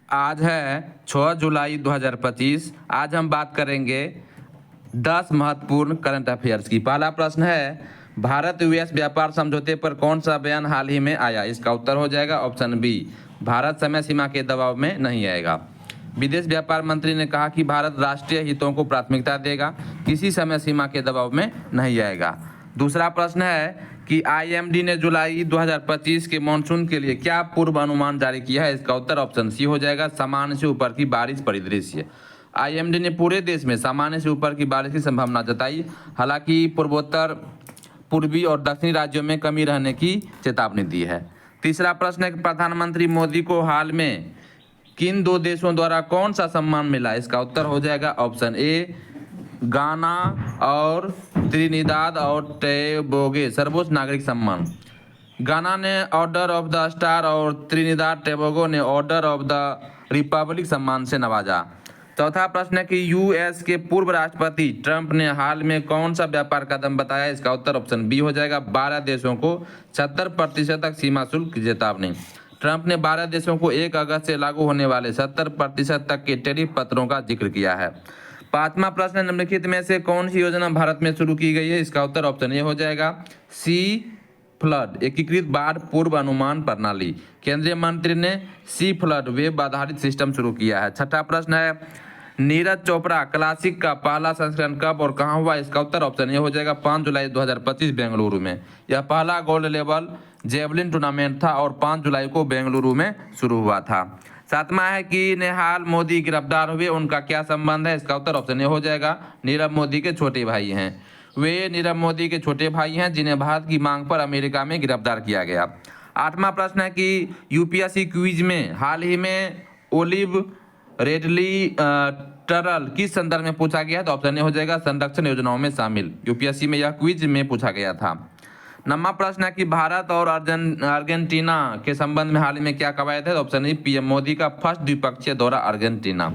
आज है 6 जुलाई 2025। आज हम बात करेंगे 10 महत्वपूर्ण करंट अफेयर्स की। पहला प्रश्न है, भारत यूएस व्यापार समझौते पर कौन सा बयान हाल ही में आया? इसका उत्तर हो जाएगा ऑप्शन बी, भारत समय सीमा के दबाव में नहीं आएगा। विदेश व्यापार मंत्री ने कहा कि भारत राष्ट्रीय हितों को प्राथमिकता देगा, किसी समय सीमा के दबाव में नहीं आएगा। दूसरा प्रश्न है कि आईएमडी ने जुलाई 2025 के मानसून के लिए क्या पूर्व अनुमान जारी किया है? इसका उत्तर ऑप्शन सी हो जाएगा, सामान्य से ऊपर की बारिश परिदृश्य। आईएमडी ने पूरे देश में सामान्य से ऊपर की बारिश की संभावना जताई, हालांकि पूर्वोत्तर, पूर्वी और दक्षिणी राज्यों में कमी रहने की चेतावनी दी है। तीसरा प्रश्न है कि प्रधानमंत्री मोदी को हाल में किन दो देशों द्वारा कौन सा सम्मान मिला? इसका उत्तर हो जाएगा ऑप्शन ए, गाना और त्रिनिदाद और टोबैगो सर्वोच्च नागरिक सम्मान। गाना ने ऑर्डर ऑफ द स्टार और त्रिनिदाद टोबैगो ने ऑर्डर ऑफ द रिपब्लिक सम्मान से नवाजा। चौथा प्रश्न है कि यूएस के पूर्व राष्ट्रपति ट्रंप ने हाल में कौन सा व्यापार कदम बताया? इसका उत्तर ऑप्शन बी हो जाएगा, 12 देशों को 70% तक सीमा शुल्क की चेतावनी। ट्रंप ने 12 देशों को 1 अगस्त से लागू होने वाले 70% तक के टैरिफ पत्रों का जिक्र किया है। पांचवा प्रश्न, निम्नलिखित में से कौन सी योजना भारत में शुरू की गई है? इसका उत्तर ऑप्शन ए हो जाएगा, सी फ्लड एकीकृत बाढ़ पूर्व अनुमान प्रणाली। केंद्रीय मंत्री ने सी फ्लड वेब आधारित सिस्टम शुरू किया है। छठा प्रश्न है, नीरज चोपड़ा क्लासिक का पहला संस्करण कब और कहां हुआ? इसका उत्तर ऑप्शन ए हो जाएगा, 5 जुलाई 2025 बेंगलुरु में। यह पहला गोल्ड लेवल जेवलिन टूर्नामेंट था और 5 जुलाई को बेंगलुरु में शुरू हुआ था। सातवां है कि नेहाल मोदी गिरफ्तार हुए, उनका क्या संबंध है? इसका उत्तर ऑप्शन ए हो जाएगा, नीरव मोदी के छोटे भाई हैं। वे नीरव मोदी के छोटे भाई हैं जिन्हें भारत की मांग पर अमेरिका में गिरफ्तार किया गया। आठवां प्रश्न है कि यूपीएससी क्विज में हाल ही में ओलिव रेडली टरल किस संदर्भ में पूछा गया? तो ऑप्शन ए हो जाएगा, संरक्षण योजनाओं में शामिल। यूपीएससी में यह क्विज में पूछा गया था। नौवां प्रश्न है कि भारत और अर्जेंटीना के संबंध में हाल ही में क्या कवायद है? तो ऑप्शन ए, पीएम मोदी का फर्स्ट द्विपक्षीय दौरा अर्जेंटीना।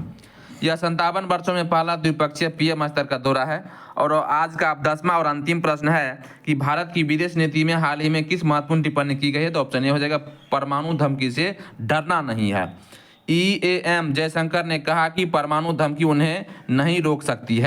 यह 57 वर्षों में पहला द्विपक्षीय पीएम स्तर का दौरा है। और आज का 10वां और अंतिम प्रश्न है कि भारत की विदेश नीति में हाल ही में किस महत्वपूर्ण टिप्पणी की गई है? तो ऑप्शन ए हो जाएगा, परमाणु धमकी से डरना नहीं है। ईएएम जयशंकर ने कहा कि परमाणु धमकी उन्हें नहीं रोक सकती है।